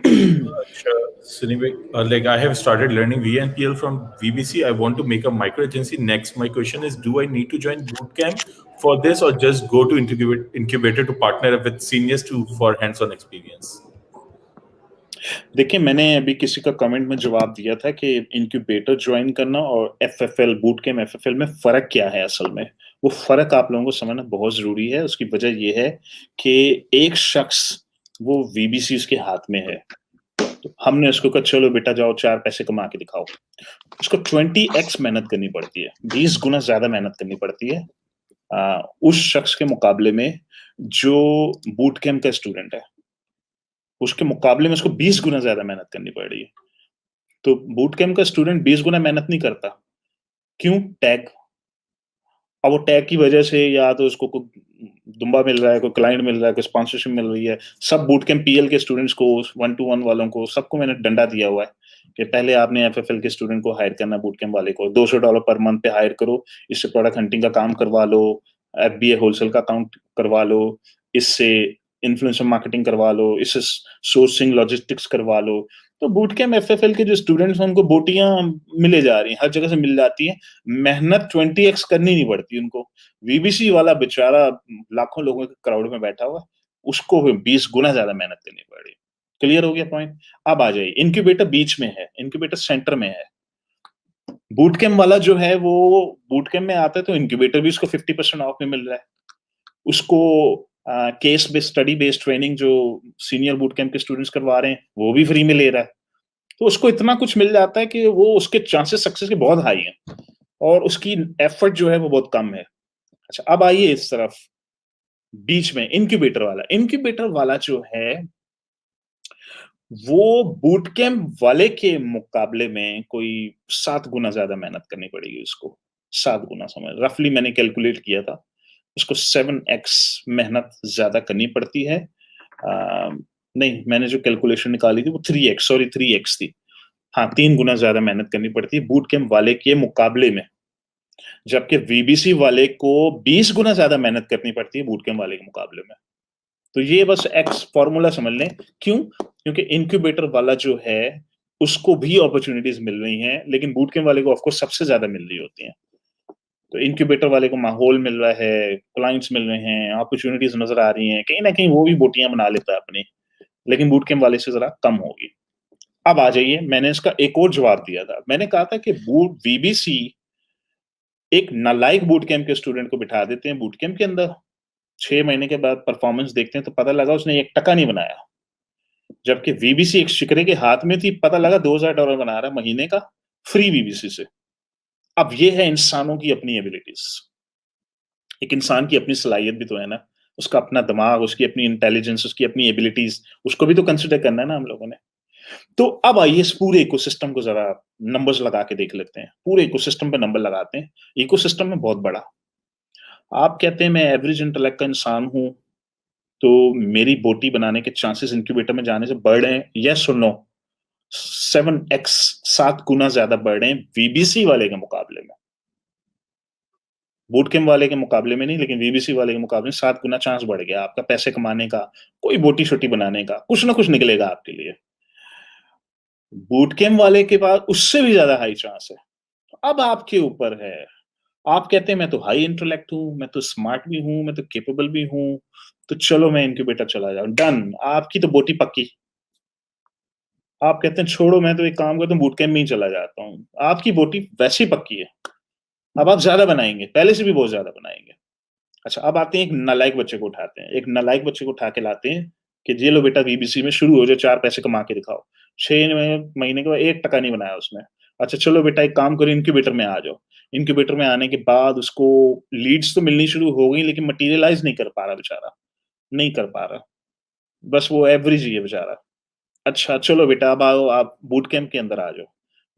Sure. Sunny, like I have started learning VNPL from VBC. I want to make a micro agency next. My question is, do I need to join bootcamp for this, or just go to incubator to partner with seniors to for hands-on experience? देखिए, मैंने अभी किसी का comment में जवाब दिया था कि इनक्यूबेटर ज्वाइन करना और एफएफएल बूटकैम्प एफएफएल में फ़र्क क्या है असल में? वो फ़र्क आप लोगों को समझना बहुत ज़रूरी है। उसकी वजह ये है कि एक शख्स वो वीबीसी उसके हाथ में है। तो हमने उसको कहा चलो बेटा जाओ 4 पैसे कमा के दिखाओ। उसको 20x मेहनत करनी पड़ती है, 20 गुना ज़्यादा मेहनत करनी पड़ती है उस शख्स के मुकाबले में जो बूटकैम्प का स्टूडेंट है। उसके मुकाबले में उसको 20 गुना ज़्यादा मेहनत करनी पड़ रही है। तो बूटकैम्प का स्टूडेंट 20 गुना मेहनत नहीं करता। क्यों? टैग। अब वो टैग की वजह से या तो उसको दुम्बा मिल रहा है, कोई क्लाइंट मिल रहा है, कोई स्पॉन्सरशिप मिल रही है। सब बूटकैम्प पीएल के स्टूडेंट्स को, 1 टू 1 वालों को, सबको मैंने डंडा दिया हुआ है कि पहले आपने एफएफएल के स्टूडेंट को हायर करना, बूटकैम्प वाले को $200 पर मंथ पे हायर करो। इससे प्रोडक्ट हंटिंग का काम करवा लो, एफबीए होलसेल का अकाउंट करवा लो, इससे इन्फ्लुएंसर मार्केटिंग करवा लो, इससे सोर्सिंग लॉजिस्टिक्स करवा लो। तो बूटकैम्प एफएफएल के जो स्टूडेंट्स हैं उनको बोटियां मिले जा रही हैं, हर जगह से मिल जाती हैं। मेहनत 20x करनी नहीं पड़ती उनको। वीबीसी वाला बेचारा लाखों लोगों के क्राउड में बैठा हुआ, उसको 20 गुना ज्यादा मेहनत करनी पड़ रही है। क्लियर हो गया पॉइंट? अब आ जाइए, इनक्यूबेटर बीच में है, इनक्यूबेटर सेंटर में है। बूटकैम्प वाला जो है वो बूटकैम्प में आता है तो इनक्यूबेटर भी उसको 50% ऑफ में मिल रहा है। उसको case based study based training जो सीनियर बूटकैम्प के स्टूडेंट्स करवा रहे हैं वो भी फ्री में ले रहा है। तो उसको इतना कुछ मिल जाता है कि वो उसके चांसेस सक्सेस के बहुत हाई हैं और उसकी एफर्ट जो है वो बहुत कम है। अच्छा, अब आइए इस तरफ बीच में इनक्यूबेटर वाला जो है वो बूटकैम्प वाले के मुकाबले में कोई 7 गुना ज्यादा मेहनत करनी पड़ेगी उसको। 7 गुना, समझ रफली मैंने कैलकुलेट किया था, उसको 7x मेहनत ज्यादा करनी पड़ती है। नहीं, मैंने जो कैलकुलेशन निकाली थी वो 3x, सॉरी 3x थी। हाँ, 3 गुना ज्यादा मेहनत करनी पड़ती है बूट कैंप वाले के मुकाबले में, जबकि वीबीसी वाले को 20 गुना ज्यादा मेहनत करनी पड़ती है बूट कैंप वाले के मुकाबले में। तो ये बस एक्स फॉर्मूला समझ लें। क्यों? क्योंकि इंक्यूबेटर वाला जो है उसको भी अपॉर्चुनिटीज मिल रही हैं, लेकिन बूट कैंप वाले को ऑफकोर्स सबसे ज्यादा मिल रही होती हैं। तो इंक्यूबेटर वाले को माहौल मिल रहा है, क्लाइंट्स मिल रहे हैं, अपॉर्चुनिटीज नजर आ रही हैं, कहीं ना कहीं वो भी बोटियां बना लेता है अपनी, लेकिन बूट कैंप वाले से जरा कम होगी। अब आ जाइए, मैंने इसका एक और जवाब दिया था। मैंने कहा था कि बूट वीबीसी एक नालायक बूट कैंप के स्टूडेंट को बिठा देते हैं बूट कैंप के अंदर, 6 महीने के बाद परफॉर्मेंस देखते हैं तो पता लगा उसने 1 टका नहीं बनाया, जबकि वीबीसी एक शिकरे के हाथ में थी, पता लगा $2000 बना रहा है महीने का फ्री वीबीसी से। अब ये है इंसानों की अपनी एबिलिटीज। एक इंसान की अपनी सलाहियत भी तो है ना, उसका अपना दिमाग, उसकी अपनी इंटेलिजेंस, उसकी अपनी एबिलिटीज, उसको भी तो कंसिडर करना है ना हम लोगों ने। तो अब आइए इस पूरे इकोसिस्टम को जरा नंबर्स लगा के देख लेते हैं। पूरे इकोसिस्टम पे नंबर लगाते हैं। इकोसिस्टम में बहुत बड़ा, आप कहते हैं मैं एवरेज इंटेलेक्ट का इंसान हूं, तो मेरी बोटी बनाने के चांसेस इंक्यूबेटर में जाने से बढ़ रहे हैं, यस और नो? 7x, 7 गुना ज्यादा बढ़ रहे हैं वीबीसी वाले के मुकाबले में। बूटकैम्प वाले के मुकाबले में नहीं, लेकिन वीबीसी वाले के मुकाबले 7 गुना चांस बढ़ गया आपका पैसे कमाने का, कोई बोटी छोटी बनाने का, कुछ ना कुछ निकलेगा आपके लिए। बूटकैम्प वाले के पास उससे भी ज्यादा हाई चांस है। अब आपके ऊपर है। आप कहते हैं मैं तो हाई इंटेलेक्ट हूं, मैं तो स्मार्ट भी हूं, मैं तो केपेबल भी हूं, तो चलो मैं इनक्यूबेटर चला जाऊं, डन, आपकी तो बोटी पक्की। आप कहते हैं छोड़ो मैं तो एक काम करता हूँ बूट कैंप में ही चला जाता हूँ, आपकी बोटी वैसे ही पक्की है। अब आप ज्यादा बनाएंगे, पहले से भी बहुत ज्यादा बनाएंगे। अच्छा, अब आते हैं एक नालायक बच्चे को उठाते हैं, एक नालायक बच्चे को उठा के लाते हैं कि ये लो बेटा वीबीसी में शुरू हो जाओ, 4 पैसे कमा के दिखाओ। 6 महीने के बाद 1 टका नहीं बनाया उसने। अच्छा चलो बेटा एक काम करो, इनक्यूबेटर में आ जाओ। इनक्यूबेटर में आने के बाद उसको लीड्स तो मिलनी शुरू हो गई, लेकिन मटीरियलाइज नहीं कर पा रहा बेचारा, नहीं कर पा रहा, बस वो एवरेज ही है बेचारा। अच्छा चलो बेटा अब आओ, आप बूट कैंप के अंदर आ जाओ।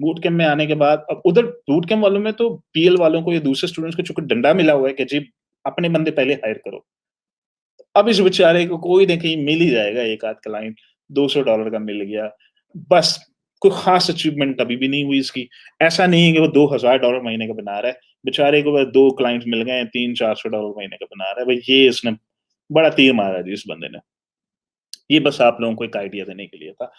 बूट कैंप में आने के बाद अब उधर बूट कैंप वालों में तो पीएल वालों को या दूसरे स्टूडेंट्स को चूंकि डंडा मिला हुआ है कि जी अपने बंदे पहले हायर करो। अब इस बेचारे को कोई ना कहीं मिल ही जाएगा, एक आध क्लाइंट $200 का मिल गया, बस। कोई खास अचीवमेंट अभी भी नहीं हुई इसकी। ऐसा नहीं है कि वो $2000 महीने का बना रहा है, बेचारे को बस 2 क्लाइंट मिल गए, 300-400 डॉलर महीने का बना रहा है भाई। ये इसने बड़ा तीर मारा जी इस बंदे ने। ये बस आप लोगों को एक आइडिया देने के लिए था।